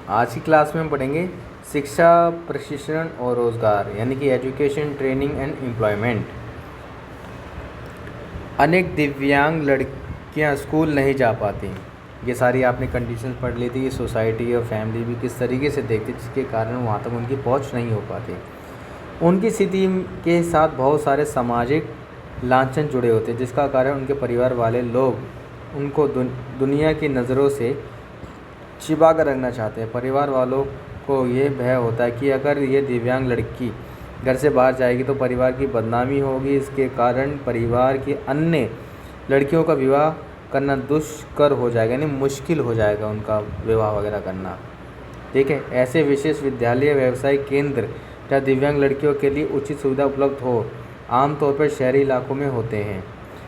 आज की क्लास में हम पढ़ेंगे शिक्षा, प्रशिक्षण और रोज़गार, यानी कि एजुकेशन, ट्रेनिंग एंड एम्प्लॉयमेंट। अनेक दिव्यांग लड़कियां स्कूल नहीं जा पाती। ये सारी आपने कंडीशंस पढ़ ली थी। सोसाइटी और फैमिली भी किस तरीके से देखती, जिसके कारण वहाँ तक उनकी पहुँच नहीं हो पाती। उनकी स्थिति के साथ बहुत सारे सामाजिक लांछन जुड़े होते हैं, जिसका कारण उनके परिवार वाले लोग उनको दुनिया की नज़रों से छिपा कर रखना चाहते हैं। परिवार वालों को ये भय होता है कि अगर ये दिव्यांग लड़की घर से बाहर जाएगी तो परिवार की बदनामी होगी। इसके कारण परिवार की अन्य लड़कियों का विवाह करना दुष्कर हो जाएगा, यानी मुश्किल हो जाएगा उनका विवाह वगैरह करना। ठीक है, ऐसे विशेष विद्यालय, व्यावसायिक केंद्र जहाँ दिव्यांग लड़कियों के लिए उचित सुविधा उपलब्ध हो, आमतौर पर शहरी इलाकों में होते हैं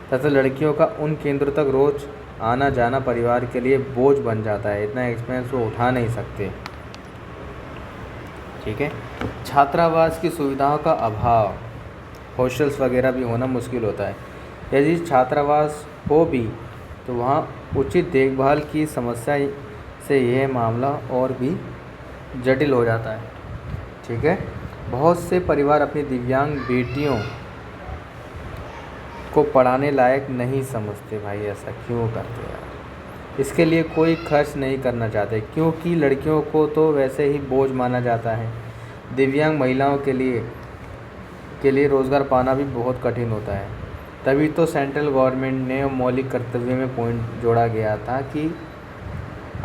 तथा लड़कियों का उन केंद्रों तक रोज आना जाना परिवार के लिए बोझ बन जाता है। इतना एक्सपेंस वो उठा नहीं सकते। ठीक है, छात्रावास की सुविधाओं का अभाव, हॉस्टल्स वगैरह भी होना मुश्किल होता है। यदि छात्रावास हो भी तो वहाँ उचित देखभाल की समस्या से यह मामला और भी जटिल हो जाता है। ठीक है, बहुत से परिवार अपनी दिव्यांग बेटियों को पढ़ाने लायक नहीं समझते। भाई ऐसा क्यों करते यार? इसके लिए कोई खर्च नहीं करना चाहते, क्योंकि लड़कियों को तो वैसे ही बोझ माना जाता है। दिव्यांग महिलाओं के लिए रोज़गार पाना भी बहुत कठिन होता है। तभी तो सेंट्रल गवर्नमेंट ने मौलिक कर्तव्य में पॉइंट जोड़ा गया था कि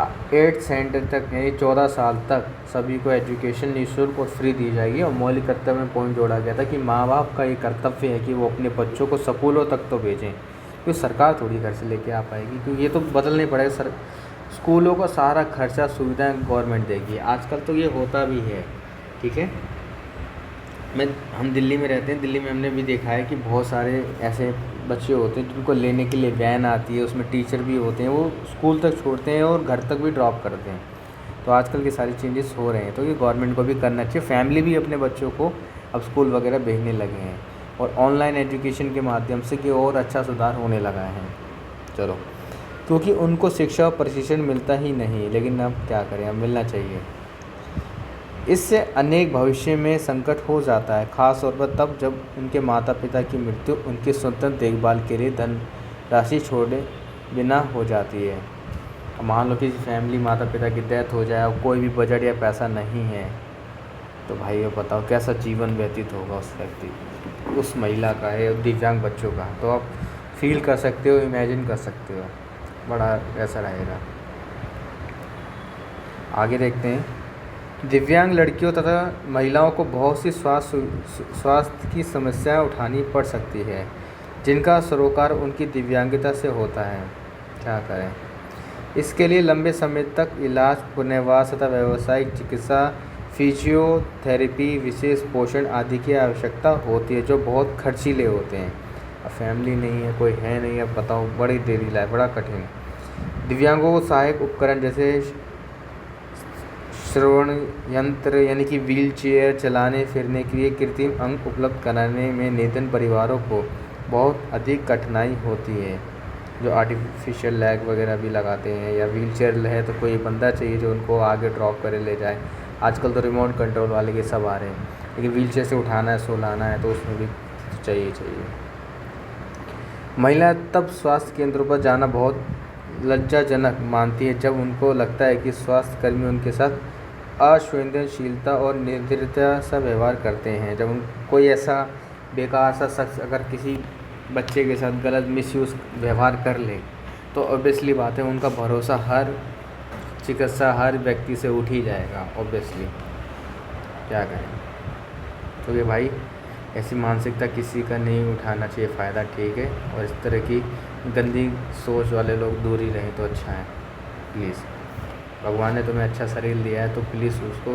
8 सेंटर तक, यानी 14 साल तक सभी को एजुकेशन निःशुल्क और फ्री दी जाएगी। और मौलिक कर्तव्य में पॉइंट जोड़ा गया था कि माँ बाप का ये कर्तव्य है कि वो अपने बच्चों को स्कूलों तक तो भेजें, क्योंकि सरकार थोड़ी घर से लेके आ पाएगी, क्योंकि ये तो बदलने पड़ेगा। स्कूलों का सारा खर्चा, सुविधाएं गवर्नमेंट देगी। आजकल तो ये होता भी है। ठीक है, हम दिल्ली में रहते हैं, दिल्ली में हमने भी देखा है कि बहुत सारे ऐसे बच्चे होते हैं जिनको लेने के लिए वैन आती है, उसमें टीचर भी होते हैं, वो स्कूल तक छोड़ते हैं और घर तक भी ड्रॉप करते हैं। तो आजकल की सारी चेंजेस हो रहे हैं, तो ये गवर्नमेंट को भी करना चाहिए। फैमिली भी अपने बच्चों को अब स्कूल वगैरह भेजने लगे हैं और ऑनलाइन एजुकेशन के माध्यम से कि और अच्छा सुधार होने लगा है। चलो, क्योंकि उनको शिक्षा और प्रशिक्षण मिलता ही नहीं, लेकिन अब क्या करें, अब मिलना चाहिए। इससे अनेक भविष्य में संकट हो जाता है, खास तौर पर तब जब उनके माता पिता की मृत्यु उनकी स्वतंत्र देखभाल के लिए धन राशि छोड़े बिना हो जाती है। मान लो कि फैमिली, माता पिता की डेथ हो जाए और कोई भी बजट या पैसा नहीं है, तो भाई ये बताओ कैसा जीवन व्यतीत होगा उस व्यक्ति, उस महिला का है, दिव्यांग बच्चों का। तो आप फील कर सकते हो, इमेजिन कर सकते हो, बड़ा ऐसा रहेगा। आगे देखते हैं। दिव्यांग लड़कियों तथा महिलाओं को बहुत सी स्वास्थ्य की समस्याएं उठानी पड़ सकती है, जिनका सरोकार उनकी दिव्यांगता से होता है। क्या करें? इसके लिए लंबे समय तक इलाज, पुनर्वास तथा व्यावसायिक चिकित्सा, फिजियोथेरेपी, विशेष पोषण आदि की आवश्यकता होती है, जो बहुत खर्चीले होते हैं। अब फैमिली नहीं है, कोई है नहीं, अब बताओ, बड़ी देरी लाए, बड़ा कठिन। दिव्यांगों को सहायक उपकरण जैसे श्रवण यंत्र, यानी कि व्हील चेयर, चलाने फिरने के लिए कृत्रिम अंग उपलब्ध कराने में निर्धन परिवारों को बहुत अधिक कठिनाई होती है। जो आर्टिफिशियल लेग वगैरह भी लगाते हैं, या व्हील चेयर है तो कोई बंदा चाहिए जो उनको आगे ड्रॉप करे ले जाए। आजकल तो रिमोट कंट्रोल वाले के सब आ रहे हैं, लेकिन व्हील चेयर से उठाना है, सुलाना है, तो उसमें भी चाहिए। महिला तब स्वास्थ्य केंद्रों पर जाना बहुत लज्जाजनक मानती है जब उनको लगता है कि स्वास्थ्य कर्मी उनके साथ असंवेदनशीलता और निर्दयता सा व्यवहार करते हैं। जब कोई ऐसा बेकार सा शख्स अगर किसी बच्चे के साथ गलत मिसयूज़ व्यवहार कर ले, तो ऑब्वियसली बात है उनका भरोसा हर चिकित्सा, हर व्यक्ति से उठ ही जाएगा। ऑब्वियसली क्या करें? तो ये भाई ऐसी मानसिकता किसी का नहीं उठाना चाहिए फ़ायदा। ठीक है, और इस तरह की गंदी सोच वाले लोग दूर ही रहें तो अच्छा है। प्लीज़, भगवान ने तुम्हें अच्छा शरीर दिया है तो प्लीज़ उसको,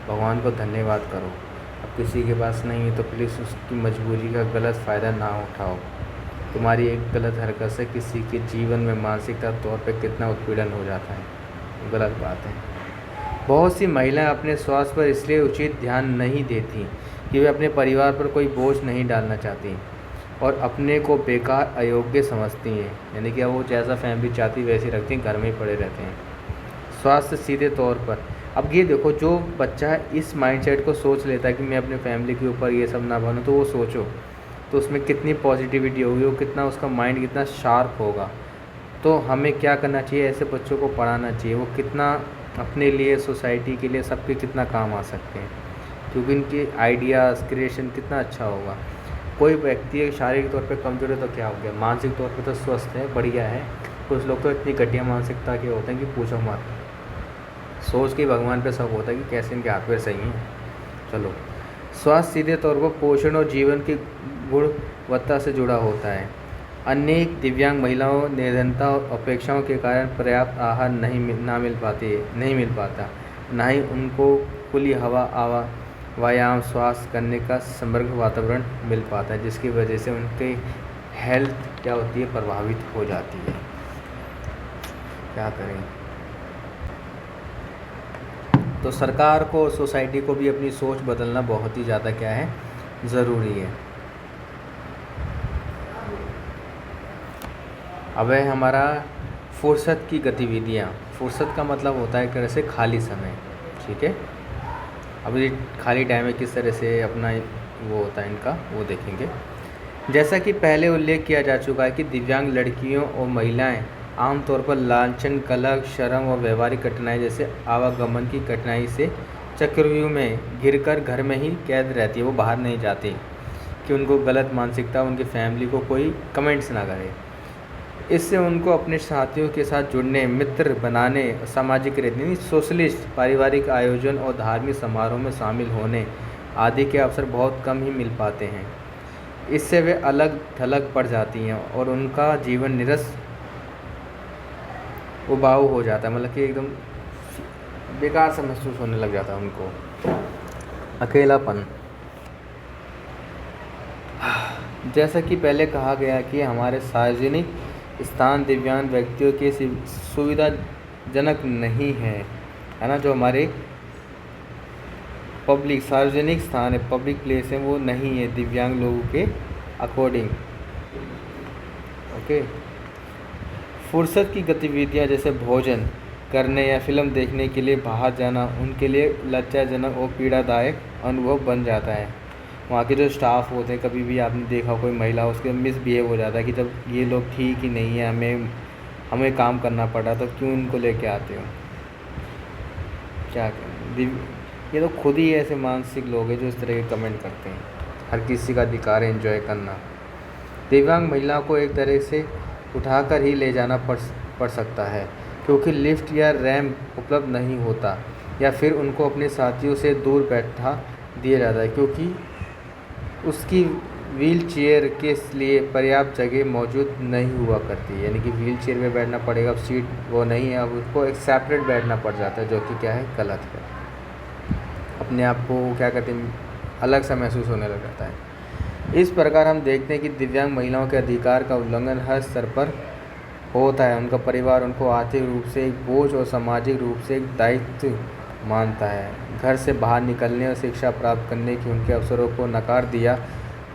भगवान को धन्यवाद करो। अब किसी के पास नहीं है तो प्लीज़ उसकी मजबूरी का गलत फ़ायदा ना उठाओ। तुम्हारी एक गलत हरकत से किसी के जीवन में मानसिकता तौर पर कितना उत्पीड़न हो जाता है, गलत बात है। बहुत सी महिलाएं अपने स्वास्थ्य पर इसलिए उचित ध्यान नहीं देती कि वे अपने परिवार पर कोई बोझ नहीं डालना चाहती और अपने को बेकार, अयोग्य समझती हैं, यानी कि वो जैसा फैमिली चाहती वैसी रखती हैं, घर में ही पड़े रहते हैं। स्वास्थ्य सीधे तौर पर अब ये देखो, जो बच्चा इस माइंडसेट को सोच लेता है कि मैं अपने फैमिली के ऊपर ये सब ना बनूँ, तो वो सोचो तो उसमें कितनी पॉजिटिविटी होगी, वो कितना, उसका माइंड कितना शार्प होगा। तो हमें क्या करना चाहिए, ऐसे बच्चों को पढ़ाना चाहिए, वो कितना अपने लिए, सोसाइटी के लिए, सबके कितना काम आ सकते हैं, क्योंकि इनके आइडियाज़ क्रिएशन कितना अच्छा होगा। कोई व्यक्ति शारीरिक तौर पे कमज़ोर है तो क्या हो गया, मानसिक तौर पे तो स्वस्थ है, बढ़िया है। कुछ लोग तो इतनी घटिया मानसिकता के होते हैं कि पूछो मत, सोच के भगवान पे शक होता है कि कैसे इनके हाथ पैर सही हैं। चलो, स्वास्थ्य सीधे तौर पर पोषण और जीवन की गुणवत्ता से जुड़ा होता है। अनेक दिव्यांग महिलाओं निर्धनता और अपेक्षाओं के कारण पर्याप्त आहार नहीं मिल पाता, ना ही उनको खुली हवा, व्यायाम, स्वास्थ्य करने का समग्र वातावरण मिल पाता है, जिसकी वजह से उनकी हेल्थ क्या होती है, प्रभावित हो जाती है। क्या करें। तो सरकार को और सोसाइटी को भी अपनी सोच बदलना बहुत ही ज़्यादा क्या है, ज़रूरी है। अब है हमारा फुर्सत की गतिविधियाँ। फुर्सत का मतलब होता है एक तरह से खाली समय, ठीक है। अब ये खाली टाइम में किस तरह से अपना वो होता है इनका, वो देखेंगे। जैसा कि पहले उल्लेख किया जा चुका है कि दिव्यांग लड़कियों और महिलाएं आमतौर पर लांछन, कलह, शर्म और व्यवहारिक कठिनाई जैसे आवागमन की कठिनाई से चक्रव्यूह में घिरकर घर में ही कैद रहती है। वो बाहर नहीं जाती कि उनको गलत मानसिकता, उनकी फैमिली को कोई कमेंट्स ना करे। इससे उनको अपने साथियों के साथ जुड़ने, मित्र बनाने, सामाजिक रीति, सोशलिस्ट पारिवारिक आयोजन और धार्मिक समारोह में शामिल होने आदि के अवसर बहुत कम ही मिल पाते हैं। इससे वे अलग थलग पड़ जाती हैं और उनका जीवन निरस उबाऊ हो जाता है, मतलब कि एकदम बेकार सा महसूस होने लग जाता है उनको। अकेलापन, जैसा कि पहले कहा गया कि हमारे सार्वजनिक स्थान दिव्यांग व्यक्तियों के सुविधाजनक नहीं है ना। जो हमारे पब्लिक सार्वजनिक स्थान है, पब्लिक प्लेस है, वो नहीं है दिव्यांग लोगों के अकॉर्डिंग। ओके। फुर्सत की गतिविधियां जैसे भोजन करने या फिल्म देखने के लिए बाहर जाना उनके लिए लज्जाजनक और पीड़ादायक अनुभव बन जाता है। वहाँ के जो स्टाफ होते हैं, कभी भी आपने देखा कोई महिला उसके मिसबिहेव हो जाता है कि जब ये लोग ठीक ही नहीं है, हमें काम करना पड़ा, तो क्यों इनको लेके आते हो। क्या करें, ये तो खुद ही ऐसे मानसिक लोग हैं जो इस तरह के कमेंट करते हैं। हर किसी का अधिकार है एंजॉय करना। दिव्यांग महिलाओं को एक तरह से उठाकर ही ले जाना पड़ सकता है, क्योंकि लिफ्ट या रैंप उपलब्ध नहीं होता, या फिर उनको अपने साथियों से दूर बैठा दिया जाता है क्योंकि उसकी व्हील चेयर के लिए पर्याप्त जगह मौजूद नहीं हुआ करती। यानी कि व्हील चेयर में बैठना पड़ेगा, अब सीट वो नहीं है, अब उसको एक सेपरेट बैठना पड़ जाता है, जो कि क्या है, गलत है। अपने आप को क्या कहते हैं, अलग सा महसूस होने लग जाता है। इस प्रकार हम देखते हैं कि दिव्यांग महिलाओं के अधिकार का उल्लंघन हर स्तर पर होता है। उनका परिवार उनको आर्थिक रूप से एक बोझ और सामाजिक रूप से एक दायित्व मानता है। घर से बाहर निकलने और शिक्षा प्राप्त करने के उनके अवसरों को नकार दिया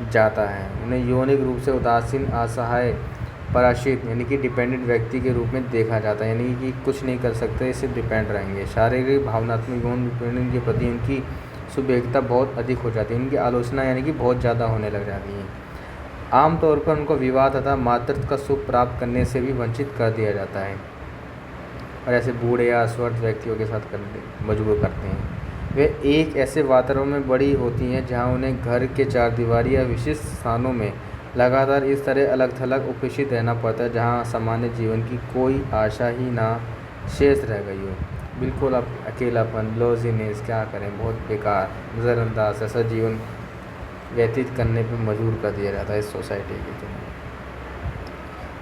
जाता है। उन्हें यौनिक रूप से उदासीन, असहाय, पराश्रित यानी कि डिपेंडेंट व्यक्ति के रूप में देखा जाता है, यानी कि कुछ नहीं कर सकते, सिर्फ डिपेंड रहेंगे। शारीरिक, भावनात्मक, यौन विपीड़न के प्रति उनकी सुबेहता बहुत अधिक हो जाती है। उनकी आलोचना यानी कि बहुत ज़्यादा होने लग जाती है। आमतौर पर उनको विवाह तथा मातृत्व का सुख प्राप्त करने से भी वंचित कर दिया जाता है और ऐसे बूढ़े या अस्वस्थ व्यक्तियों के साथ करने मजबूर करते हैं। वे एक ऐसे वातावरण में बड़ी होती हैं जहां उन्हें घर के चारदीवारी या विशिष्ट स्थानों में लगातार इस तरह अलग थलग उपेक्षित रहना पड़ता है जहां सामान्य जीवन की कोई आशा ही ना शेष रह गई हो। बिल्कुल अब अकेलापन, लॉजीनेस, क्या करें, बहुत बेकार, नज़रअंदाज ऐसा जीवन व्यतीत करने पे मजबूर कर दिया जाता है इस सोसाइटी की। तो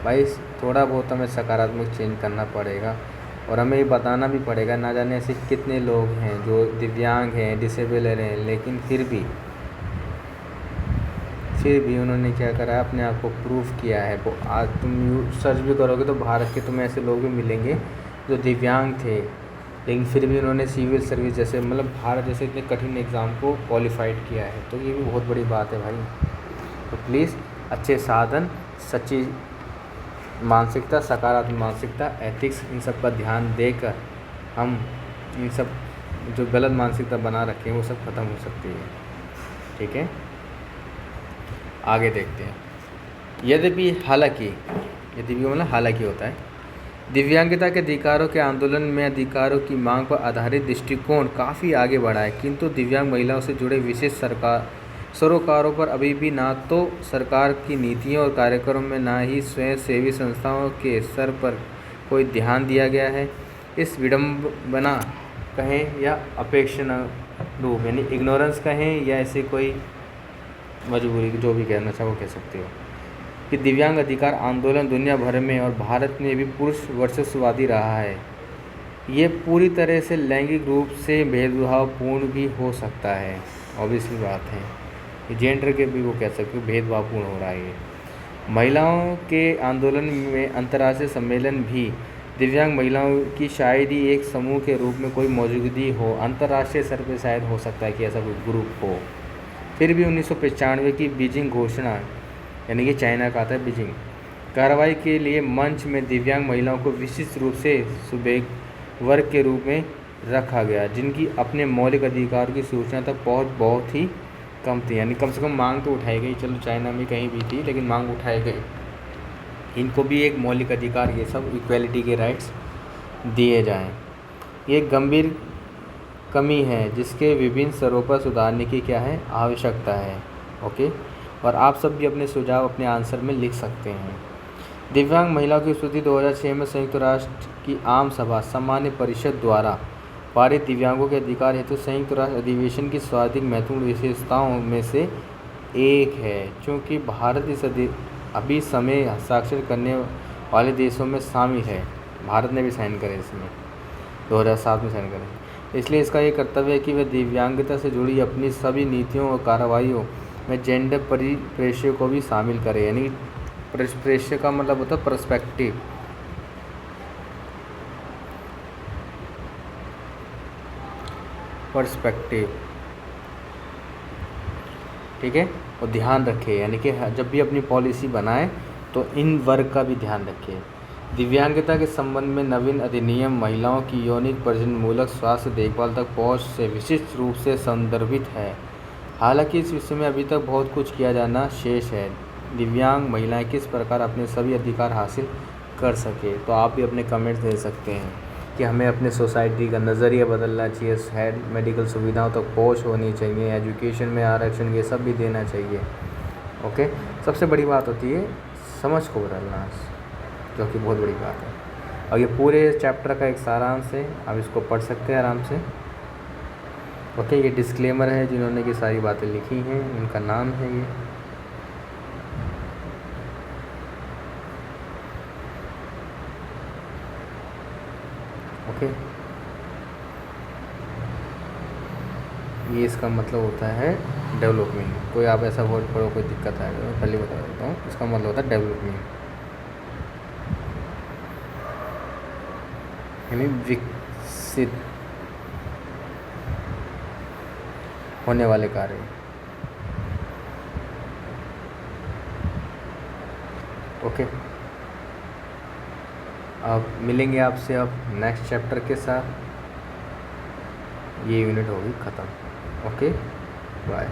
भाई थोड़ा बहुत हमें सकारात्मक चेंज करना पड़ेगा और हमें ये बताना भी पड़ेगा। ना जाने ऐसे कितने लोग हैं जो दिव्यांग हैं, डिसेबल हैं, लेकिन फिर भी उन्होंने क्या करा है, अपने आप को प्रूव किया है। वो आज तुम सर्च भी करोगे तो भारत के तुम्हें ऐसे लोग भी मिलेंगे जो दिव्यांग थे, लेकिन फिर भी उन्होंने सिविल सर्विस जैसे, मतलब भारत जैसे इतने कठिन एग्ज़ाम को क्वालिफाइड किया है। तो ये भी बहुत बड़ी बात है भाई। तो प्लीज़ अच्छे साधन, सच्ची मानसिकता, सकारात्मक मानसिकता, एथिक्स, इन सब का ध्यान देकर हम इन सब जो गलत मानसिकता बना रखे हैं वो सब खत्म हो सकती है। ठीक है, आगे देखते हैं। यद्यपि मतलब हालांकि होता है, दिव्यांगता के अधिकारों के आंदोलन में अधिकारों की मांग पर आधारित दृष्टिकोण काफ़ी आगे बढ़ा है, किंतु दिव्यांग महिलाओं से जुड़े विशेष सरोकारों पर अभी भी ना तो सरकार की नीतियों और कार्यक्रमों में ना ही स्वयंसेवी संस्थाओं के स्तर पर कोई ध्यान दिया गया है। इस विडंबना कहें या अपेक्षा रूप यानी इग्नोरेंस कहें या ऐसे कोई मजबूरी, जो भी कहना चाहो वो कह सकते हो, कि दिव्यांग अधिकार आंदोलन दुनिया भर में और भारत में भी पुरुष वर्चस्ववादी रहा है। ये पूरी तरह से लैंगिक रूप से भेदभावपूर्ण भी हो सकता है, ऑब्वियसली बात है, ये जेंडर के भी वो कह सकते हो भेदभावपूर्ण हो रहा है। महिलाओं के आंदोलन में अंतर्राष्ट्रीय सम्मेलन भी दिव्यांग महिलाओं की शायद ही एक समूह के रूप में कोई मौजूदगी हो, अंतर्राष्ट्रीय स्तर पर शायद हो सकता है कि ऐसा कोई ग्रुप हो। फिर भी 1995 की बीजिंग घोषणा, यानी कि चाइना का आता है बीजिंग, कार्रवाई के लिए मंच में दिव्यांग महिलाओं को विशिष्ट रूप से सुबेग वर्ग के रूप में रखा गया, जिनकी अपने मौलिक अधिकार की सूचना तक पहुंच बहुत ही कम थी। यानी कम से कम मांग तो उठाई गई, चलो चाइना में कहीं भी थी लेकिन मांग उठाई गई, इनको भी एक मौलिक अधिकार, ये सब इक्वलिटी के राइट्स दिए जाएं। ये गंभीर कमी है जिसके विभिन्न स्तरों पर सुधारने की क्या है आवश्यकता है। ओके, और आप सब भी अपने सुझाव अपने आंसर में लिख सकते हैं। दिव्यांग महिलाओं की स्थिति 2006 में संयुक्त राष्ट्र की आम सभा सामान्य परिषद द्वारा पारित दिव्यांगों के अधिकार हेतु संयुक्त राष्ट्र अधिवेशन की सर्वाधिक महत्वपूर्ण विशेषताओं में से एक है। चूँकि भारत इस अभी समय हस्ताक्षर करने वाले देशों में शामिल है, भारत ने भी साइन करे इसमें 2007 में साइन करे, इसलिए इसका ये कर्तव्य है कि वह दिव्यांगता से जुड़ी अपनी सभी नीतियों और कार्रवाइयों में जेंडर परिप्रेक्ष्य को भी शामिल करे। यानी परिप्रेक्ष्य का मतलब होता है पर्सपेक्टिव, ठीक है, और ध्यान रखे, यानी कि जब भी अपनी पॉलिसी बनाए तो इन वर्ग का भी ध्यान रखें। दिव्यांगता के संबंध में नवीन अधिनियम महिलाओं की यौनिक प्रजननमूलक स्वास्थ्य देखभाल तक पहुंच से विशिष्ट रूप से संदर्भित है। हालांकि इस विषय में अभी तक बहुत कुछ किया जाना शेष है। दिव्यांग महिलाएं किस प्रकार अपने सभी अधिकार हासिल कर सके, तो आप भी अपने कमेंट्स दे सकते हैं कि हमें अपने सोसाइटी का नज़रिया बदलना चाहिए, हेल्थ मेडिकल सुविधाओं तक पहुँच होनी चाहिए, एजुकेशन में आरक्षण ये सब भी देना चाहिए। ओके, सबसे बड़ी बात होती है समझ को बदलना, जो कि बहुत बड़ी बात है। और ये पूरे चैप्टर का एक सारांश है, आप इसको पढ़ सकते हैं आराम से। ओके, ये डिस्क्लेमर है जिन्होंने ये सारी बातें लिखी हैं, उनका नाम है ये। ओके, ये इसका मतलब होता है डेवलपमेंट। कोई आप ऐसा वर्ड पढ़ो कोई दिक्कत आएगा, मैं पहले बता देता हूँ, इसका मतलब होता है डेवलपमेंट, यानी विकसित होने वाले कार्य। ओके, अब मिलेंगे आपसे अब नेक्स्ट चैप्टर के साथ। ये यूनिट होगी ख़त्म। Okay, bye.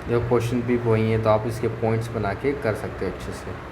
जो क्वेश्चन भी वही है तो आप इसके पॉइंट्स बना के कर सकते हैं अच्छे से।